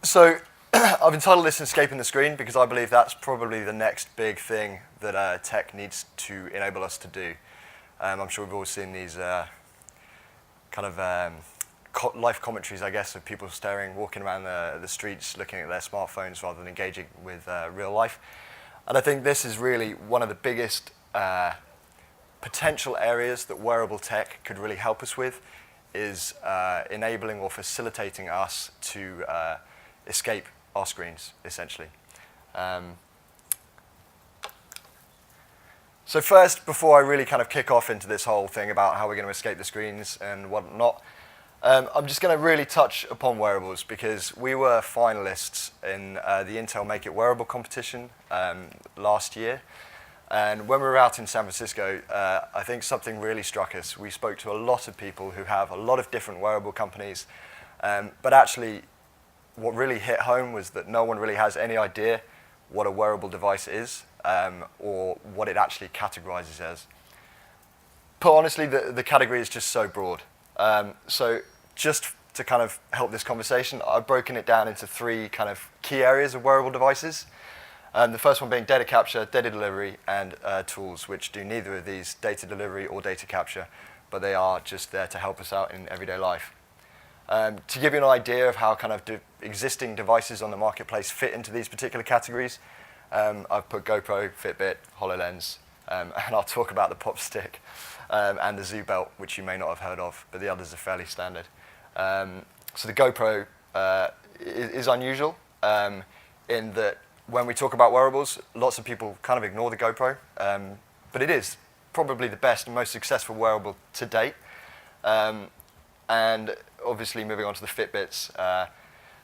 So I've entitled this Escaping the Screen because I believe that's probably the next big thing that tech needs to enable us to do. I'm sure we've all seen these kind of life commentaries, I guess, of people walking around the streets looking at their smartphones rather than engaging with real life. And I think this is really one of the biggest potential areas that wearable tech could really help us with, is enabling or facilitating us to escape our screens, essentially. So first, before I really kind of kick off into this whole thing about how we're going to escape the screens and whatnot, I'm just going to really touch upon wearables because we were finalists in the Intel Make It Wearable competition last year. And when we were out in San Francisco, I think something really struck us. We spoke to a lot of people who have a lot of different wearable companies, but actually what really hit home was that no one really has any idea what a wearable device is or what it actually categorizes as. Put honestly, the category is just so broad. So just to kind of help this conversation, I've broken it down into three kind of key areas of wearable devices. The first one being data capture, data delivery, and tools, which do neither of these, data delivery or data capture, but they are just there to help us out in everyday life. To give you an idea of how kind of existing devices on the marketplace fit into these particular categories, I've put GoPro, Fitbit, HoloLens, and I'll talk about the Pop Stick and the Zoo Belt, which you may not have heard of, but the others are fairly standard. So the GoPro is unusual in that when we talk about wearables, lots of people kind of ignore the GoPro, but it is probably the best and most successful wearable to date. And obviously moving on to the Fitbits.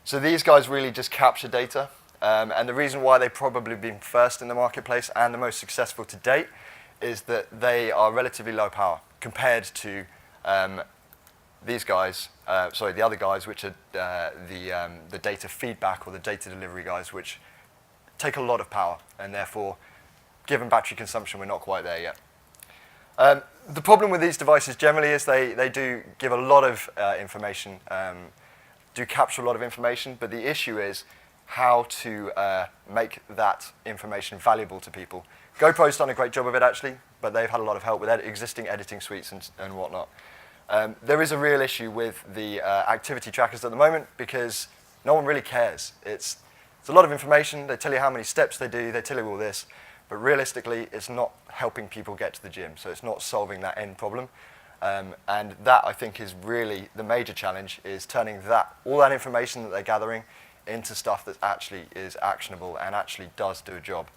So these guys really just capture data. And the reason why they've probably been first in the marketplace and the most successful to date is that they are relatively low power compared to these guys, the other guys, which are the data feedback or the data delivery guys, which take a lot of power, and therefore, given battery consumption, we're not quite there yet. The problem with these devices generally is they do give a lot of information, do capture a lot of information, but the issue is how to make that information valuable to people. GoPro's done a great job of it, actually, but they've had a lot of help with existing editing suites and whatnot. There is a real issue with the activity trackers at the moment because no one really cares. It's a lot of information. They tell you how many steps they do. They tell you all this. But realistically, it's not helping people get to the gym. So it's not solving that end problem. And that, I think, is really the major challenge, is turning all that information that they're gathering into stuff that actually is actionable and actually does do a job.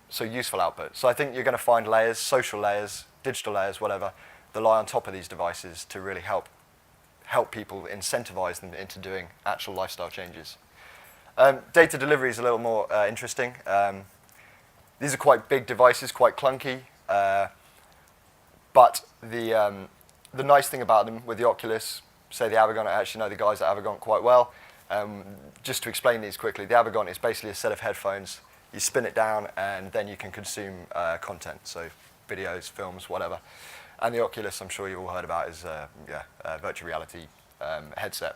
So useful output. So I think you're going to find layers, social layers, digital layers, whatever, that lie on top of these devices to really help people, incentivize them into doing actual lifestyle changes. Data delivery is a little more interesting. These are quite big devices, quite clunky, but the nice thing about them with the Oculus, say the Avigon, I actually know the guys at Avigon quite well. Just to explain these quickly, the Avigon is basically a set of headphones. You spin it down and then you can consume content, so videos, films, whatever. And the Oculus, I'm sure you've all heard about, is a virtual reality headset.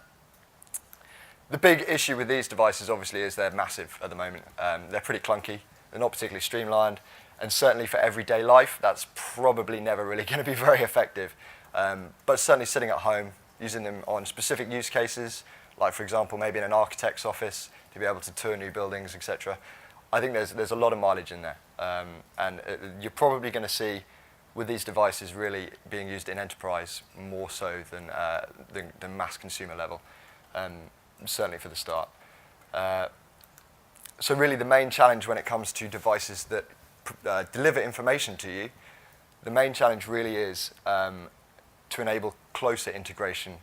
The big issue with these devices, obviously, is they're massive at the moment. They're pretty clunky. They're not particularly streamlined. And certainly for everyday life, that's probably never really going to be very effective. But certainly sitting at home, using them on specific use cases, like, for example, maybe in an architect's office to be able to tour new buildings, etc. I think there's a lot of mileage in there. You're probably going to see, with these devices, really being used in enterprise more so than mass consumer level. Certainly for the start. So really the main challenge when it comes to devices that deliver information to you, the main challenge really is to enable closer integration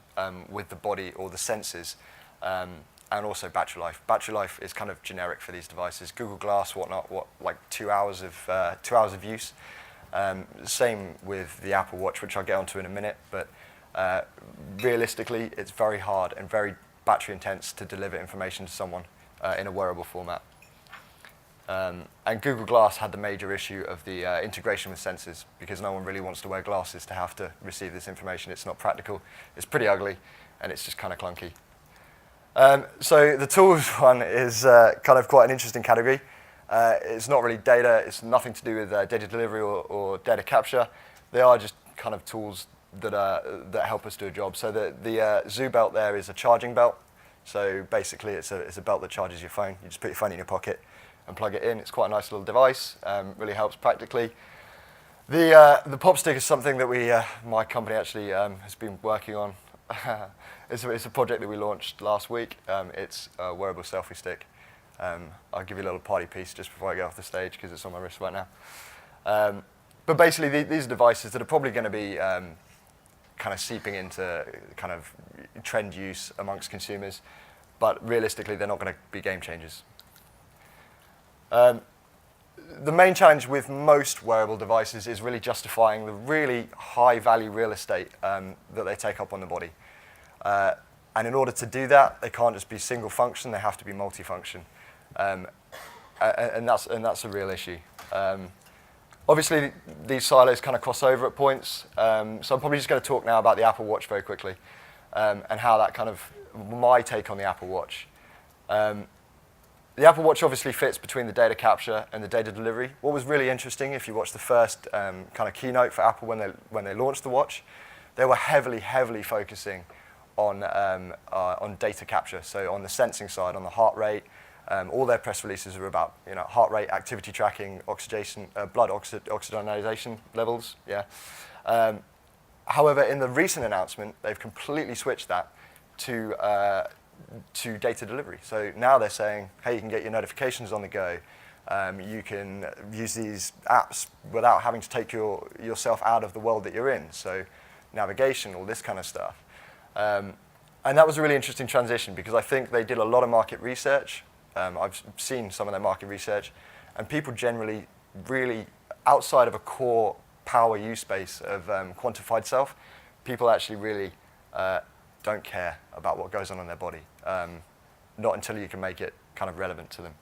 with the body or the senses, and also battery life. Battery life is kind of generic for these devices. Google Glass, like 2 hours of use. Same with the Apple Watch, which I'll get onto in a minute, but realistically it's very hard and very battery intense to deliver information to someone in a wearable format. And Google Glass had the major issue of the integration with sensors, because no one really wants to wear glasses to have to receive this information. It's not practical, it's pretty ugly, and it's just kind of clunky. So the tools one is kind of quite an interesting category. It's not really data. It's nothing to do with data delivery or data capture. They are just kind of tools that help us do a job. So the Zoo belt there is a charging belt. So basically, it's a belt that charges your phone. You just put your phone in your pocket and plug it in. It's quite a nice little device. Really helps practically. The pop stick is something that my company actually has been working on. It's a project that we launched last week. It's a wearable selfie stick. I'll give you a little party piece just before I get off the stage because it's on my wrist right now. But basically, these are devices that are probably going to be kind of seeping into kind of trend use amongst consumers, but realistically, they're not going to be game changers. The main challenge with most wearable devices is really justifying the really high-value real estate that they take up on the body. And in order to do that, they can't just be single function, they have to be multifunction. And that's a real issue. Obviously, these silos kind of cross over at points, so I'm probably just going to talk now about the Apple Watch very quickly, and how that kind of, my take on the Apple Watch. The Apple Watch obviously fits between the data capture and the data delivery. What was really interesting, if you watch the first kind of keynote for Apple when they launched the watch, they were heavily focusing on data capture. So on the sensing side, on the heart rate, all their press releases are about heart rate, activity tracking, oxidation, blood oxygenation levels. Yeah. However, in the recent announcement, they've completely switched that to data delivery. So now they're saying, hey, you can get your notifications on the go. You can use these apps without having to take yourself out of the world that you're in. So navigation, all this kind of stuff. And that was a really interesting transition because I think they did a lot of market research. I've seen some of their market research, and people generally really, outside of a core power use space of quantified self, people actually really don't care about what goes on their body, not until you can make it kind of relevant to them.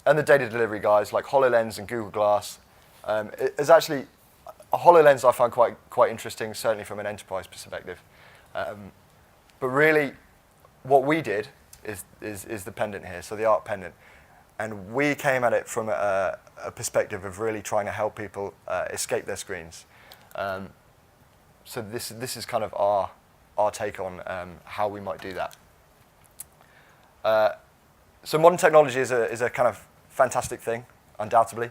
And the data delivery guys like HoloLens and Google Glass is actually, a HoloLens I find quite interesting, certainly from an enterprise perspective. But really, what we did is the pendant here, so the Arc Pendant. And we came at it from a perspective of really trying to help people escape their screens. So this is kind of our take on how we might do that. So modern technology is a kind of fantastic thing, undoubtedly.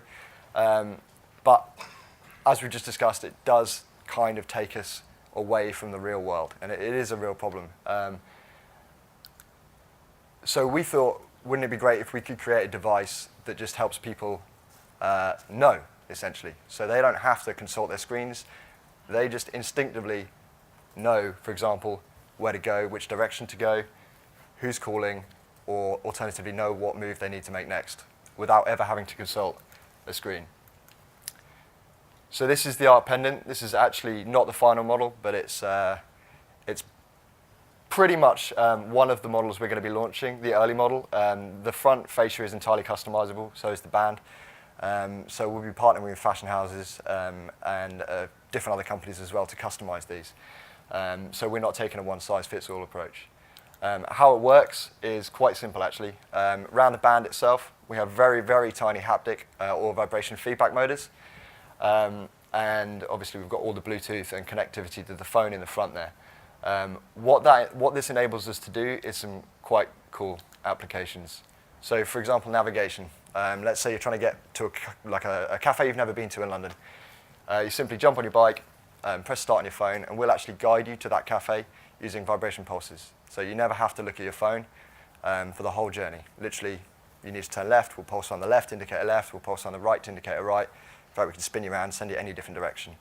But as we just discussed, it does kind of take us away from the real world, and it is a real problem. So we thought, wouldn't it be great if we could create a device that just helps people know, essentially. So they don't have to consult their screens. They just instinctively know, for example, where to go, which direction to go, who's calling, or alternatively know what move they need to make next without ever having to consult a screen. So this is the Arc Pendant. This is actually not the final model, but it's pretty much one of the models we're going to be launching, the early model. The front fascia is entirely customizable, so is the band. So we'll be partnering with fashion houses and different other companies as well to customize these. So we're not taking a one-size-fits-all approach. How it works is quite simple, actually. Around the band itself, we have very tiny haptic or vibration feedback motors. And obviously, we've got all the Bluetooth and connectivity to the phone in the front there. What this enables us to do is some quite cool applications. So, for example, navigation. Let's say you're trying to get to a cafe you've never been to in London. You simply jump on your bike, press start on your phone, and we'll actually guide you to that cafe using vibration pulses. So you never have to look at your phone for the whole journey. Literally, you need to turn left, we'll pulse on the left, indicate a left, we'll pulse on the right to indicate a right. In fact, we can spin you around, send you any different direction.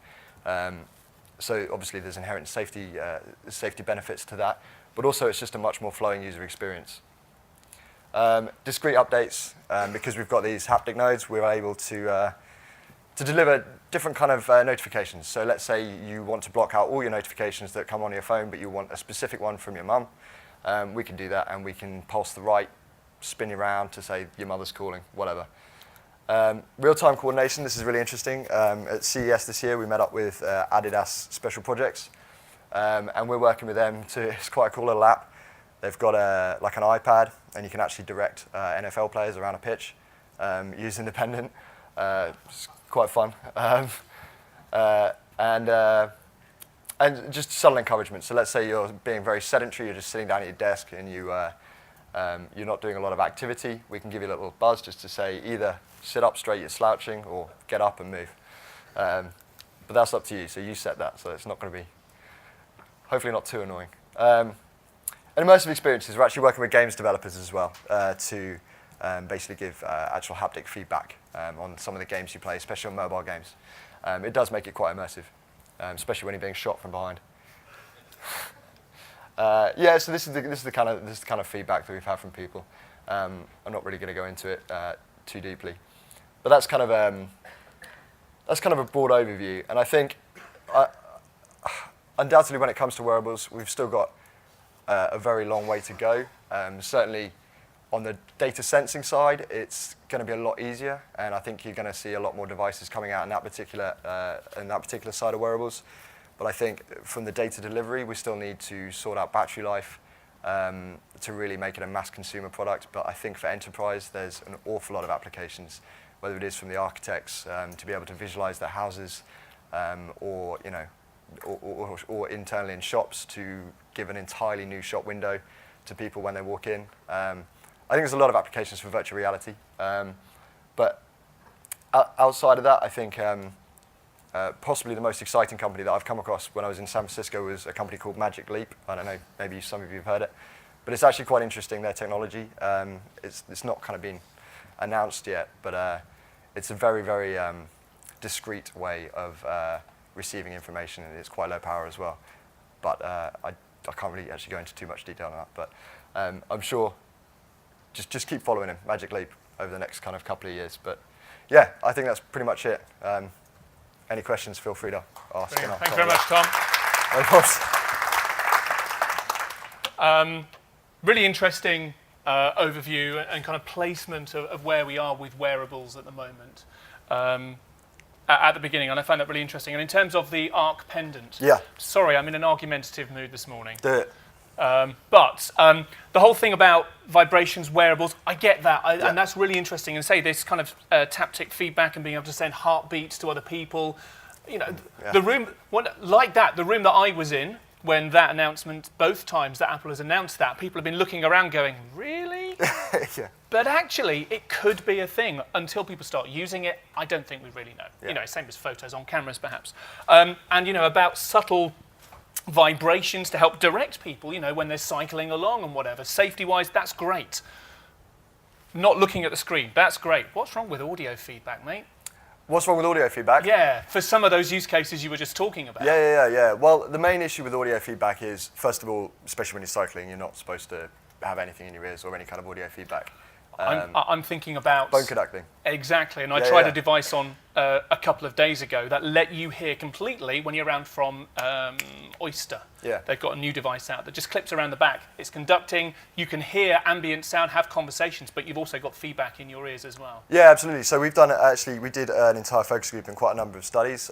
So obviously there's inherent safety benefits to that, but also it's just a much more flowing user experience. Discrete updates, because we've got these haptic nodes, we're able to deliver different kind of notifications. So let's say you want to block out all your notifications that come on your phone, but you want a specific one from your mum. We can do that, and we can pulse the right, spin you around to say your mother's calling, whatever. Real-time coordination, this is really interesting. At CES this year, we met up with Adidas Special Projects, and we're working with them to, it's quite a cool little app. They've got like an iPad, and you can actually direct NFL players around a pitch using the pendant. It's quite fun. And just subtle encouragement. So let's say you're being very sedentary, you're just sitting down at your desk and you're not doing a lot of activity. We can give you a little buzz just to say either sit up straight, you're slouching, or get up and move. But that's up to you, so you set that, so it's not going to be, hopefully not too annoying. And immersive experiences, we're actually working with games developers as well to basically give actual haptic feedback on some of the games you play, especially on mobile games. It does make it quite immersive. Especially when you're being shot from behind. Yeah, so this is the kind of feedback that we've had from people. I'm not really going to go into it too deeply, but that's kind of a broad overview. And I think, undoubtedly, when it comes to wearables, we've still got a very long way to go. Certainly, on the data sensing side, it's going to be a lot easier, and I think you're going to see a lot more devices coming out in that particular side of wearables. But I think from the data delivery, we still need to sort out battery life to really make it a mass consumer product. But I think for enterprise, there's an awful lot of applications, whether it is from the architects to be able to visualize their houses, or internally in shops to give an entirely new shop window to people when they walk in. I think there's a lot of applications for virtual reality, but outside of that, I think possibly the most exciting company that I've come across when I was in San Francisco was a company called Magic Leap. I don't know, maybe some of you have heard it, but it's actually quite interesting, their technology. It's not kind of been announced yet, but it's a very, very discreet way of receiving information, and it's quite low power as well. But I can't really actually go into too much detail on that, but I'm sure just keep following him, Magic Leap, over the next kind of couple of years. But yeah, I think that's pretty much it. Any questions, feel free to ask. Thank you very much, Tom. Of course. Really interesting overview and kind of placement of where we are with wearables at the moment at the beginning, and I found that really interesting. And in terms of the Arc Pendant, sorry, I'm in an argumentative mood this morning. Do it. But the whole thing about vibrations, wearables, I get that, and that's really interesting. And say this kind of taptic feedback and being able to send heartbeats to other people, you know, the room like that. The room that I was in when that announcement, both times that Apple has announced that, people have been looking around, going, "Really?" But actually, it could be a thing until people start using it. I don't think we really know. You know, same as photos on cameras, perhaps. And you know, about subtle vibrations to help direct people, you know, when they're cycling along and whatever. Safety-wise, that's great. Not looking at the screen, that's great. What's wrong with audio feedback, mate? What's wrong with audio feedback? Yeah, for some of those use cases you were just talking about. Yeah. Well, the main issue with audio feedback is, first of all, especially when you're cycling, you're not supposed to have anything in your ears or any kind of audio feedback. I'm thinking about bone conducting. Exactly, and I tried a device on a couple of days ago that let you hear completely when you're around from Oyster. Yeah. They've got a new device out that just clips around the back. It's conducting, you can hear ambient sound, have conversations, but you've also got feedback in your ears as well. Yeah, absolutely. So we've done, we did an entire focus group and quite a number of studies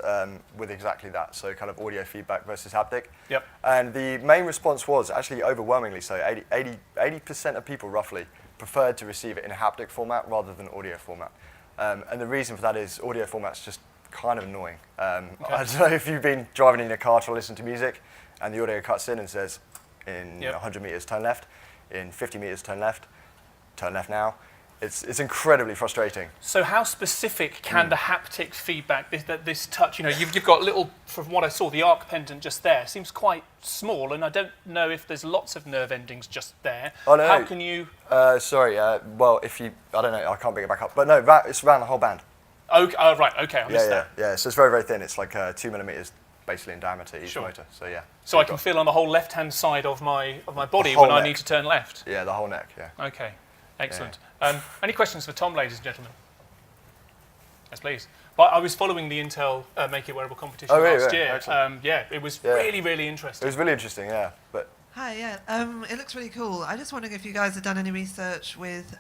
with exactly that, so kind of audio feedback versus haptic. Yep. And the main response was actually overwhelmingly so, 80% of people roughly preferred to receive it in a haptic format rather than audio format. And the reason for that is audio format's just kind of annoying. I don't know if you've been driving in your car to listen to music and the audio cuts in and says, in 100 meters, turn left, in 50 meters, turn left now. It's incredibly frustrating. So how specific can the haptic feedback, this touch, you know, you've got little, from what I saw, the Arc Pendant just there, seems quite small, and I don't know if there's lots of nerve endings just there. Oh, no. How can you... well, if you, I don't know, I can't bring it back up, but no, it's around the whole band. Okay, right, okay, I missed that. Yeah, so it's very, very thin. It's like 2 millimeters basically in diameter each motor, so yeah. So I can feel on the whole left-hand side of my body when I need to turn left? Yeah, the whole neck, yeah. Okay, excellent. Any questions for Tom, ladies and gentlemen? Yes, please. Well, I was following the Intel Make It Wearable competition last year. It was really, really interesting. It was really interesting, yeah. But Hi, it looks really cool. I just wondering if you guys have done any research with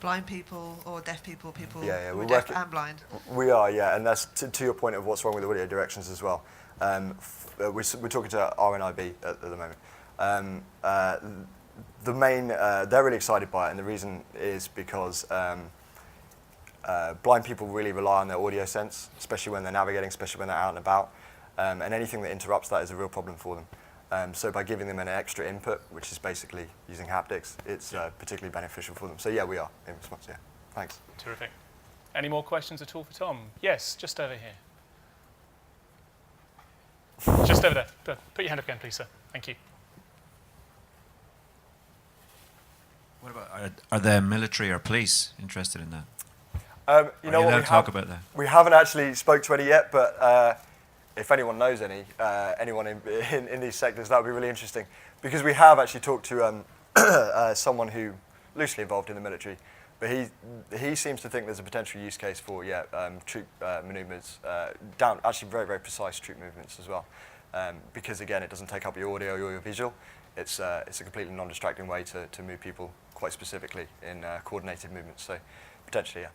blind people or deaf people, who are deaf and blind. We are, and that's to your point of what's wrong with audio directions as well. We're talking to RNIB at the moment. the main, they're really excited by it, and the reason is because blind people really rely on their audio sense, especially when they're navigating, especially when they're out and about, and anything that interrupts that is a real problem for them. So by giving them an extra input, which is basically using haptics, it's particularly beneficial for them. So yeah, we are in response. Yeah, thanks. Terrific. Any more questions at all for Tom? Yes, just over here. Just over there. Put your hand up again, please, sir. Thank you. What about, are the military or police interested in that? You know what? We haven't actually spoke to any yet, but if anyone knows anyone in these sectors, that would be really interesting. Because we have actually talked to someone who loosely involved in the military, but he seems to think there's a potential use case for troop manoeuvres, actually very, very precise troop movements as well. Because again, it doesn't take up your audio or your visual. It's a completely non-distracting way to move people quite specifically in coordinated movements. So potentially, yeah.